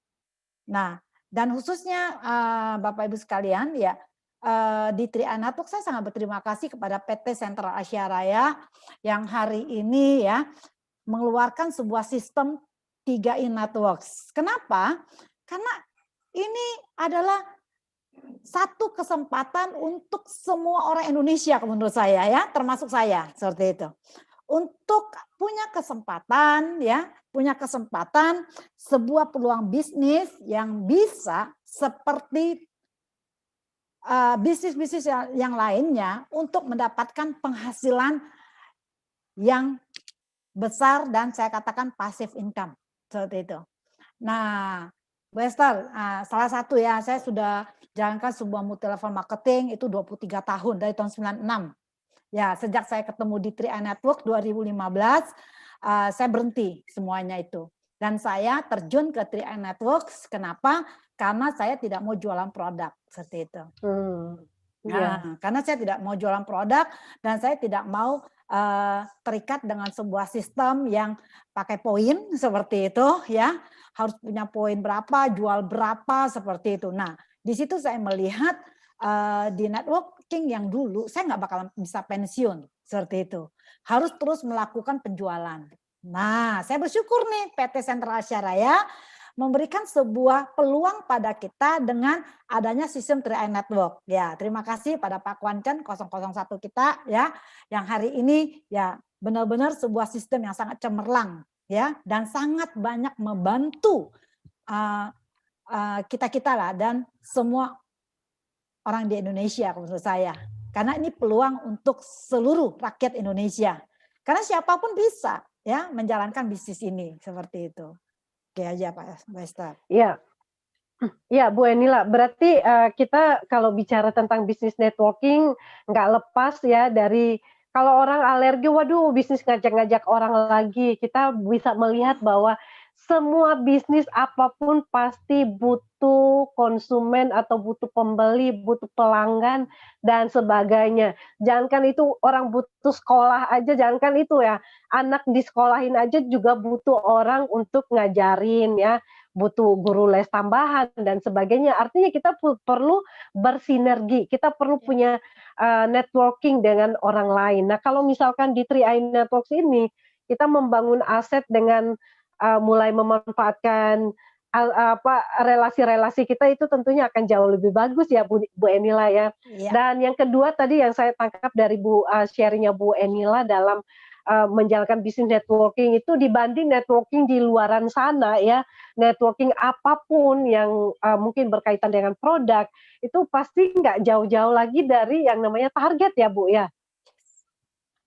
Nah, dan khususnya Bapak Ibu sekalian ya, di 3i Network saya sangat berterima kasih kepada PT Sentral Asia Raya yang hari ini ya mengeluarkan sebuah sistem 3i Networks. Kenapa? Karena ini adalah satu kesempatan untuk semua orang Indonesia menurut saya ya, termasuk saya seperti itu. Untuk punya kesempatan sebuah peluang bisnis yang bisa seperti bisnis-bisnis yang lainnya untuk mendapatkan penghasilan yang besar dan saya katakan passive income seperti itu. Nah, Bu Esther, salah satu ya saya sudah jalankan sebuah multi level marketing itu 23 tahun dari tahun 96. Ya, sejak saya ketemu di 3i Network 2015, saya berhenti semuanya itu. Dan saya terjun ke 3i Network, kenapa? Karena saya tidak mau jualan produk, seperti itu. Iya. Karena saya tidak mau jualan produk, dan saya tidak mau terikat dengan sebuah sistem yang pakai poin, seperti itu. Ya, harus punya poin berapa, jual berapa, seperti itu. Nah, di situ saya melihat di networking yang dulu saya nggak bakalan bisa pensiun seperti itu, harus terus melakukan penjualan. Nah, saya bersyukur nih PT Sentral Asia Raya memberikan sebuah peluang pada kita dengan adanya sistem 3i Network. Ya, terima kasih pada Pak Kwanchen 001 kita ya, yang hari ini ya benar-benar sebuah sistem yang sangat cemerlang ya, dan sangat banyak membantu kita-kita lah dan semua orang di Indonesia menurut saya. Karena ini peluang untuk seluruh rakyat Indonesia. Karena siapapun bisa ya menjalankan bisnis ini seperti itu. Oke aja Pak Esther. Iya. Ya, Bu Enila, berarti kita kalau bicara tentang bisnis networking nggak lepas ya dari kalau orang alergi, waduh bisnis ngajak-ngajak orang lagi. Kita bisa melihat bahwa semua bisnis apapun pasti butuh konsumen atau butuh pembeli, butuh pelanggan dan sebagainya. Jangankan itu orang butuh sekolah aja, jangankan itu ya, anak disekolahin aja juga butuh orang untuk ngajarin ya, butuh guru les tambahan dan sebagainya. Artinya kita perlu bersinergi, kita perlu punya networking dengan orang lain. Nah, kalau misalkan di 3i Networks ini kita membangun aset dengan mulai memanfaatkan relasi-relasi kita itu tentunya akan jauh lebih bagus ya Bu Enila ya. Iya. Dan yang kedua tadi yang saya tangkap dari sharingnya Bu Enila dalam menjalankan bisnis networking itu dibanding networking di luaran sana ya, networking apapun yang mungkin berkaitan dengan produk itu pasti nggak jauh-jauh lagi dari yang namanya target ya Bu ya.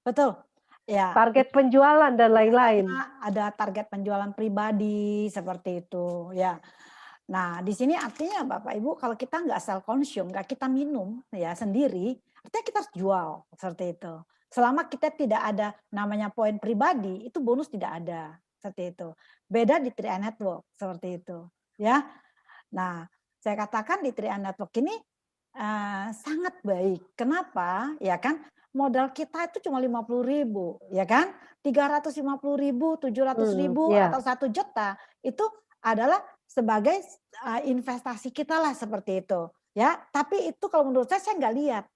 Betul. Ya. Target penjualan dan lain-lain. Ada target penjualan pribadi seperti itu ya. Nah di sini artinya Bapak Ibu kalau kita nggak self consume, nggak kita minum ya sendiri, artinya kita harus jual seperti itu. Selama kita tidak ada namanya poin pribadi, itu bonus tidak ada seperti itu. Beda di 3i Network seperti itu ya. Nah saya katakan di 3i Network ini sangat baik. Kenapa? Ya kan modal kita itu cuma 50.000 ya kan, 350.000, 700.000 Yeah. atau 1 juta itu adalah sebagai investasi kita lah seperti itu ya. Tapi itu kalau menurut saya nggak lihat.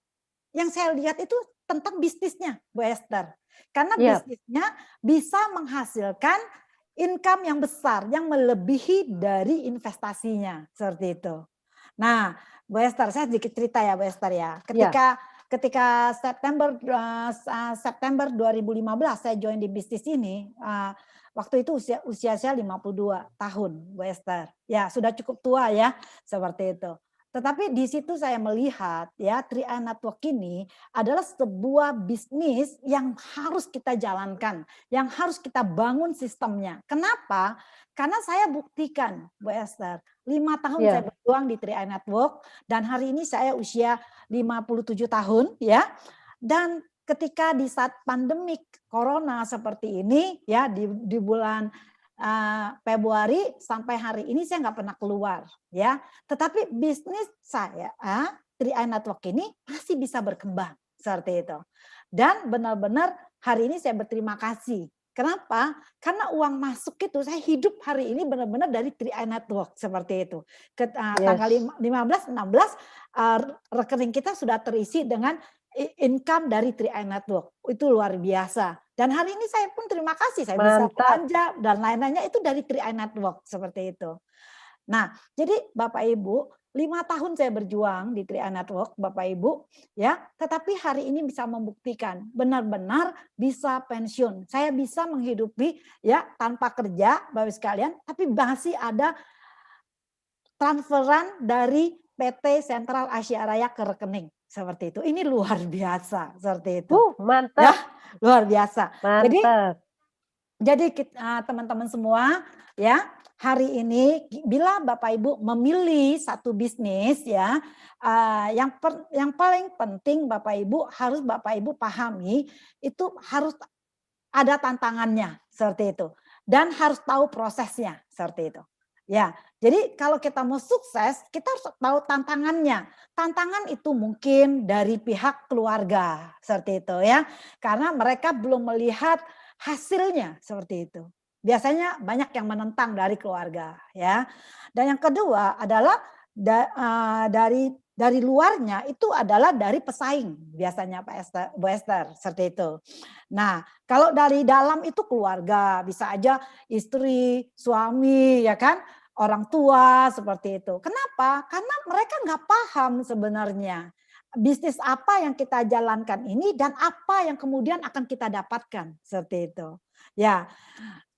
Yang saya lihat itu tentang bisnisnya Bu Esther. Karena bisnisnya bisa menghasilkan income yang besar yang melebihi dari investasinya seperti itu. Nah, Bu Esther, saya sedikit cerita ya Bu Esther ya. Ketika September 2015 saya join di bisnis ini, waktu itu usia saya 52 tahun Bu Esther. Ya, sudah cukup tua ya, seperti itu. Tetapi di situ saya melihat ya 3i Network ini adalah sebuah bisnis yang harus kita jalankan, yang harus kita bangun sistemnya. Kenapa? Karena saya buktikan Bu Esther, 5 tahun saya berjuang di 3i Network dan hari ini saya usia 57 tahun ya. Dan ketika di saat pandemik corona seperti ini ya di bulan Februari sampai hari ini saya nggak pernah keluar ya, tetapi bisnis saya 3i Network ini masih bisa berkembang seperti itu. Dan benar-benar hari ini saya berterima kasih. Kenapa? Karena uang masuk itu saya hidup hari ini benar-benar dari 3i Network seperti itu. Tanggal 15, 16 rekening kita sudah terisi dengan income dari 3i Network. Itu luar biasa. Dan hari ini saya pun terima kasih, saya bisa belanja dan lain-lainnya itu dari 3i Network seperti itu. Nah, jadi Bapak Ibu, 5 tahun saya berjuang di 3i Network, Bapak Ibu, ya, tetapi hari ini bisa membuktikan benar-benar bisa pensiun. Saya bisa menghidupi ya tanpa kerja, Bapak sekalian, tapi masih ada transferan dari PT Sentral Asia Raya ke rekening seperti itu. Ini luar biasa seperti itu. Mantap. Ya, luar biasa. Mantap. Jadi teman-teman semua ya, hari ini bila Bapak Ibu memilih satu bisnis ya, yang paling penting Bapak Ibu pahami itu harus ada tantangannya seperti itu dan harus tahu prosesnya seperti itu. Ya, jadi kalau kita mau sukses, kita harus tahu tantangannya. Tantangan itu mungkin dari pihak keluarga seperti itu ya, karena mereka belum melihat hasilnya seperti itu. Biasanya banyak yang menentang dari keluarga ya. Dan yang kedua adalah dari luarnya itu adalah dari pesaing biasanya Bu Esther seperti itu. Nah, kalau dari dalam itu keluarga, bisa aja istri, suami ya kan, orang tua seperti itu. Kenapa? Karena mereka nggak paham sebenarnya bisnis apa yang kita jalankan ini dan apa yang kemudian akan kita dapatkan seperti itu. Ya,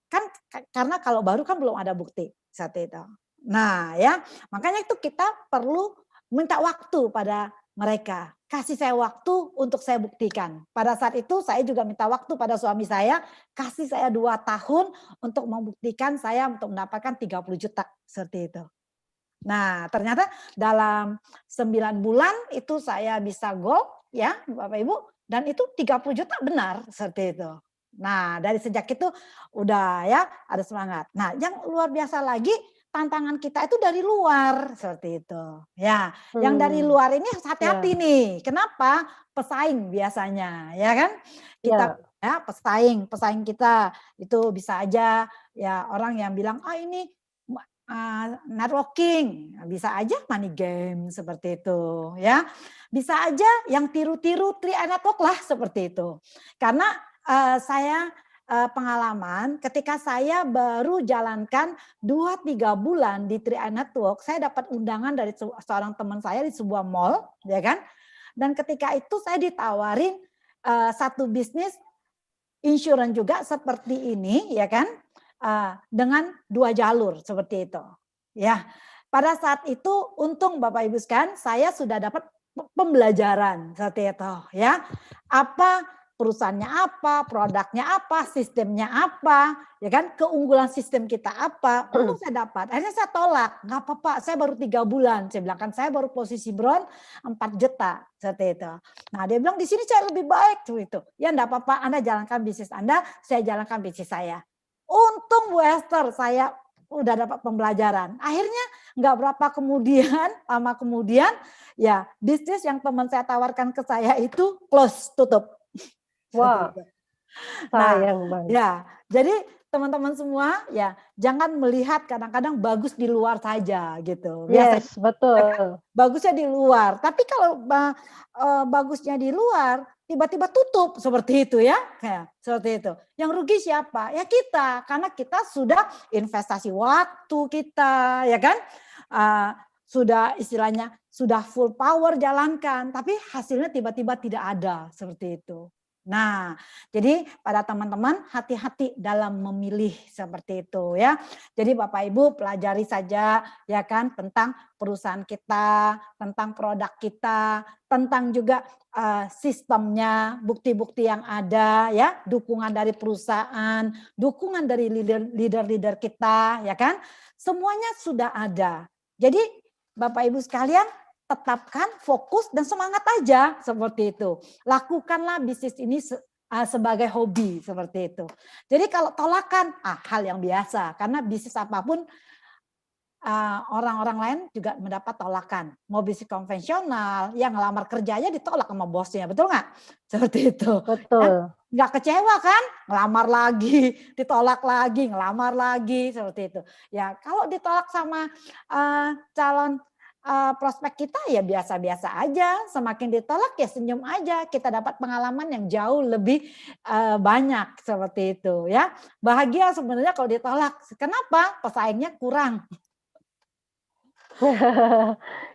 kan karena kalau baru kan belum ada bukti seperti itu. Nah, ya, makanya itu kita perlu minta waktu pada mereka. Kasih saya waktu untuk saya buktikan. Pada saat itu saya juga minta waktu pada suami saya, kasih saya 2 tahun untuk membuktikan saya untuk mendapatkan 30 juta seperti itu. Nah, ternyata dalam 9 bulan itu saya bisa goal ya, Bapak Ibu, dan itu 30 juta benar seperti itu. Nah, dari sejak itu udah ya ada semangat. Nah, yang luar biasa lagi tantangan kita itu dari luar seperti itu. Ya, yang dari luar ini harus hati-hati nih. Kenapa? Pesaing biasanya, ya kan? Kita ya pesaing kita itu bisa aja ya orang yang bilang, "Ah ini networking, bisa aja money game seperti itu ya. Bisa aja yang tiru-tiru 3i Network lah seperti itu. Karena saya pengalaman ketika saya baru jalankan 2-3 bulan di 3i Network, saya dapat undangan dari seorang teman saya di sebuah mall, ya kan? Dan ketika itu saya ditawarin satu bisnis insurance juga seperti ini, ya kan? Dengan 2 jalur seperti itu. Ya, pada saat itu untung Bapak Ibu sekalian saya sudah dapat pembelajaran seperti itu ya. Apa perusahaannya apa, produknya apa, sistemnya apa, ya kan? Keunggulan sistem kita apa, untung saya dapat. Akhirnya saya tolak, nggak apa-apa, saya baru 3 bulan. Saya bilang kan saya baru posisi bron 4 juta seperti itu. Nah dia bilang di sini saya lebih baik tuh itu. Ya enggak apa-apa, Anda jalankan bisnis Anda, saya jalankan bisnis saya. Untung Bu Esther, saya udah dapat pembelajaran. Akhirnya nggak berapa kemudian, lama kemudian, ya bisnis yang teman saya tawarkan ke saya itu close, tutup. Wah, Nah, sayang banget. ya, jadi teman-teman semua ya jangan melihat kadang-kadang bagus di luar saja gitu. Biasanya Yes, betul. bagusnya di luar. Tapi kalau bagusnya di luar tiba-tiba tutup seperti itu ya, kayak seperti itu. Yang rugi siapa? Ya kita, karena kita sudah investasi waktu kita, ya kan? Sudah istilahnya sudah full power jalankan, tapi hasilnya tiba-tiba tidak ada seperti itu. Nah, jadi pada teman-teman hati-hati dalam memilih seperti itu ya. Jadi Bapak Ibu pelajari saja ya kan tentang perusahaan kita, tentang produk kita, tentang juga sistemnya, bukti-bukti yang ada ya, dukungan dari perusahaan, dukungan dari leader-leader kita ya kan. Semuanya sudah ada. Jadi Bapak Ibu sekalian tetapkan fokus dan semangat aja seperti itu. Lakukanlah bisnis ini sebagai hobi seperti itu. Jadi kalau tolakan hal yang biasa karena bisnis apapun orang-orang lain juga mendapat tolakan. Mau bisnis konvensional, yang ngelamar kerjanya ditolak sama bosnya, betul nggak? Seperti itu. Betul. Nggak kecewa kan? Ngelamar lagi, ditolak lagi, ngelamar lagi, seperti itu. Ya kalau ditolak sama calon prospek kita ya biasa-biasa aja, semakin ditolak ya senyum aja, kita dapat pengalaman yang jauh lebih banyak seperti itu ya. Bahagia sebenarnya kalau ditolak. Kenapa? Pesaingnya kurang.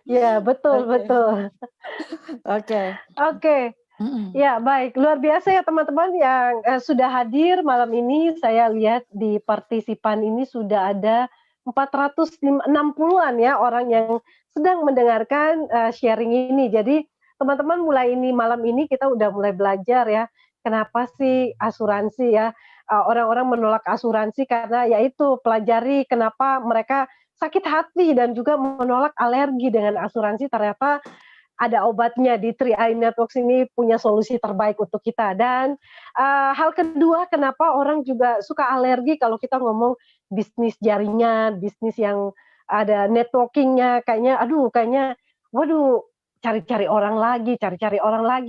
Ya, betul, betul. Oke. Ya, baik. Luar biasa ya teman-teman yang sudah hadir malam ini. Saya lihat di partisipan ini sudah ada 460-an ya orang yang sedang mendengarkan sharing ini. Jadi teman-teman mulai ini malam ini kita udah mulai belajar ya. Kenapa sih asuransi ya? Orang-orang menolak asuransi karena yaitu pelajari kenapa mereka sakit hati dan juga menolak alergi dengan asuransi. Ternyata ada obatnya di 3i Networks ini punya solusi terbaik untuk kita. Dan hal kedua, kenapa orang juga suka alergi kalau kita ngomong bisnis jaringan, bisnis yang ada networkingnya, kayaknya, waduh, cari-cari orang lagi.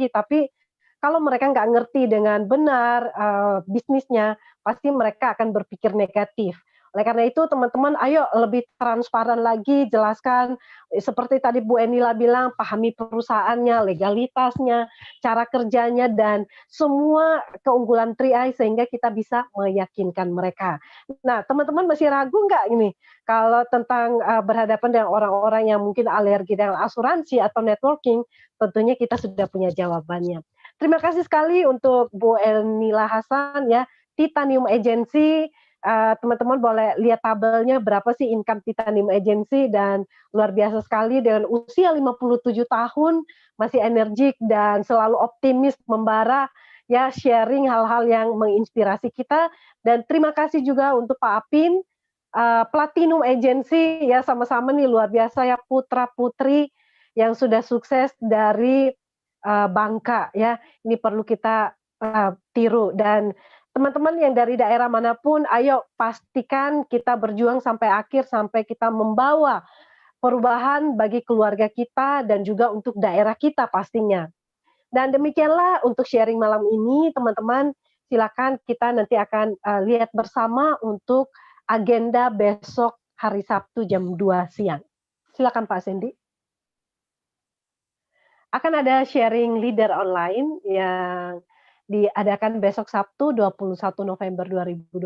Tapi kalau mereka nggak ngerti dengan benar bisnisnya, pasti mereka akan berpikir negatif. Oleh karena itu teman-teman ayo lebih transparan lagi, jelaskan seperti tadi Bu Enila bilang, pahami perusahaannya, legalitasnya, cara kerjanya, dan semua keunggulan 3i sehingga kita bisa meyakinkan mereka. Nah, teman-teman masih ragu nggak ini kalau tentang berhadapan dengan orang-orang yang mungkin alergi dengan asuransi atau networking? Tentunya kita sudah punya jawabannya. Terima kasih sekali untuk Bu Enila Hasan ya, Titanium Agency. Teman-teman boleh lihat tabelnya berapa sih income Titanium Agency, dan luar biasa sekali dengan usia 57 tahun masih energik dan selalu optimis membara ya, sharing hal-hal yang menginspirasi kita. Dan terima kasih juga untuk Pak Apin, Platinum Agency ya, sama-sama nih luar biasa ya, putra putri yang sudah sukses dari Bangka ya, ini perlu kita tiru. Dan teman-teman yang dari daerah manapun, ayo pastikan kita berjuang sampai akhir, sampai kita membawa perubahan bagi keluarga kita dan juga untuk daerah kita pastinya. Dan demikianlah untuk sharing malam ini, teman-teman. Silakan kita nanti akan lihat bersama untuk agenda besok hari Sabtu jam 2 siang. Silakan Pak Sandy. Akan ada sharing leader online yang diadakan besok Sabtu 21 November 2020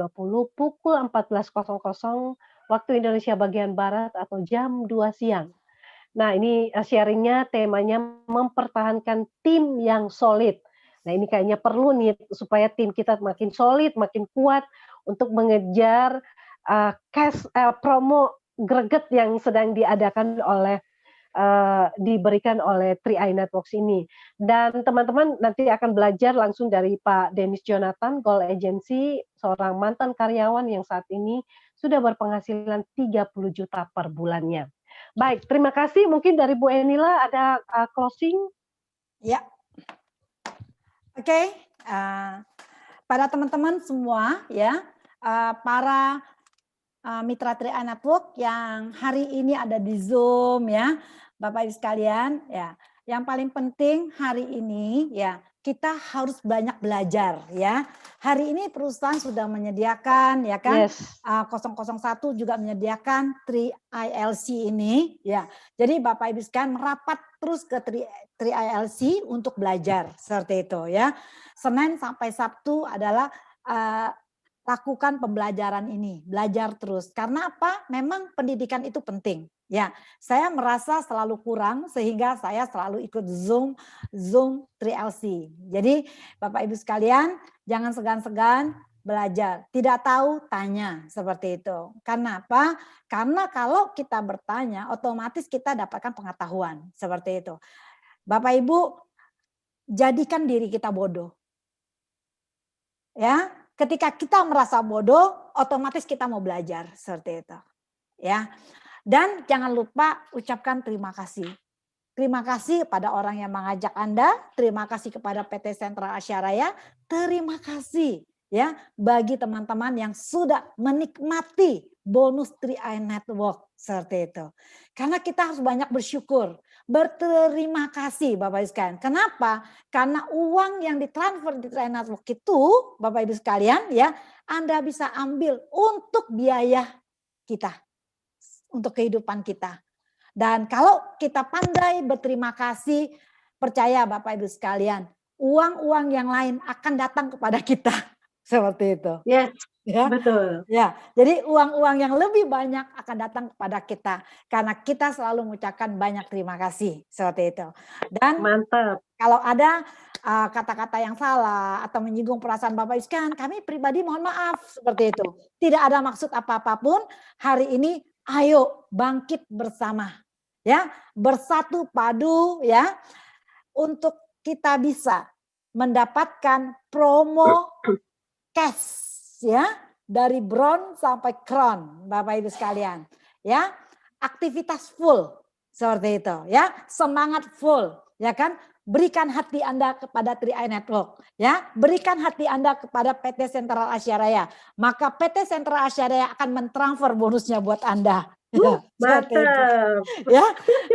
pukul 14.00 waktu Indonesia bagian Barat atau jam 2 siang. Nah, ini sharingnya temanya mempertahankan tim yang solid. Nah, ini kayaknya perlu nih supaya tim kita makin solid, makin kuat untuk mengejar promo greget yang sedang diadakan oleh diberikan oleh 3i Networks ini. Dan teman-teman nanti akan belajar langsung dari Pak Dennis Jonathan, Gold Agency, seorang mantan karyawan yang saat ini sudah berpenghasilan 30 juta per bulannya. Baik, terima kasih. Mungkin dari Bu Enila ada closing? Ya. Oke. Pada teman-teman semua ya, para mitra 3i Network yang hari ini ada di Zoom ya, Bapak Ibu sekalian ya. Yang paling penting hari ini ya, kita harus banyak belajar ya. Hari ini perusahaan sudah menyediakan ya kan, Yes. 001 juga menyediakan 3ILC ini ya. Jadi Bapak Ibu sekalian merapat terus ke 3ILC untuk belajar seperti itu ya. Senin sampai Sabtu adalah lakukan pembelajaran ini, belajar terus. Karena apa? Memang pendidikan itu penting. Ya, saya merasa selalu kurang sehingga saya selalu ikut Zoom 3LC. Jadi Bapak Ibu sekalian, jangan segan-segan belajar. Tidak tahu, tanya seperti itu. Karena apa? Karena kalau kita bertanya, otomatis kita dapatkan pengetahuan seperti itu. Bapak Ibu, jadikan diri kita bodoh. Ya, ketika kita merasa bodoh, otomatis kita mau belajar seperti itu. Ya. Dan jangan lupa ucapkan terima kasih. Terima kasih kepada orang yang mengajak Anda, terima kasih kepada PT Sentral Asia Raya, terima kasih ya bagi teman-teman yang sudah menikmati bonus 3i Network seperti itu. Karena kita harus banyak bersyukur, berterima kasih Bapak Ibu sekalian. Kenapa? Karena uang yang ditransfer di 3i Network itu Bapak Ibu sekalian ya, Anda bisa ambil untuk biaya kita, untuk kehidupan kita. Dan kalau kita pandai berterima kasih, percaya Bapak Ibu sekalian, uang-uang yang lain akan datang kepada kita. Seperti itu. Yes, ya, betul. Ya, jadi uang-uang yang lebih banyak akan datang kepada kita. Karena kita selalu mengucapkan banyak terima kasih. Seperti itu. Dan mantap. Kalau ada kata-kata yang salah atau menyinggung perasaan Bapak Ibu sekalian, kami pribadi mohon maaf. Seperti itu. Tidak ada maksud apa-apapun. Hari ini ayo bangkit bersama, ya, bersatu padu, ya, untuk kita bisa mendapatkan promo cash, ya, dari bronze sampai crown, Bapak Ibu sekalian, ya, aktivitas full seperti itu, ya, semangat full, ya kan. Berikan hati Anda kepada 3i Network, ya. Berikan hati Anda kepada PT Sentral Asia Raya. Maka PT Sentral Asia Raya akan mentransfer bonusnya buat Anda. Ya, mantap. Ya,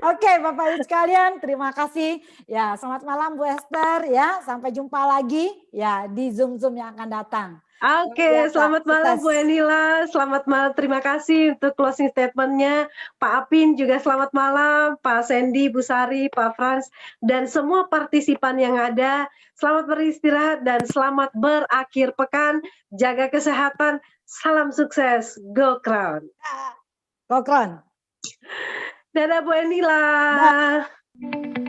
oke Bapak Ibu sekalian, terima kasih. Ya, selamat malam Bu Esther. Ya, sampai jumpa lagi ya di Zoom yang akan datang. Oke, biasa, selamat malam Bu sukses. Enila, selamat malam. Terima kasih untuk closing statement-nya. Pak Apin juga selamat malam, Pak Sandy, Bu Sari, Pak Frans, dan semua partisipan yang ada. Selamat beristirahat dan selamat berakhir pekan. Jaga kesehatan. Salam sukses. Go Crown. Kokron. Dadah Bu Enila. Dah.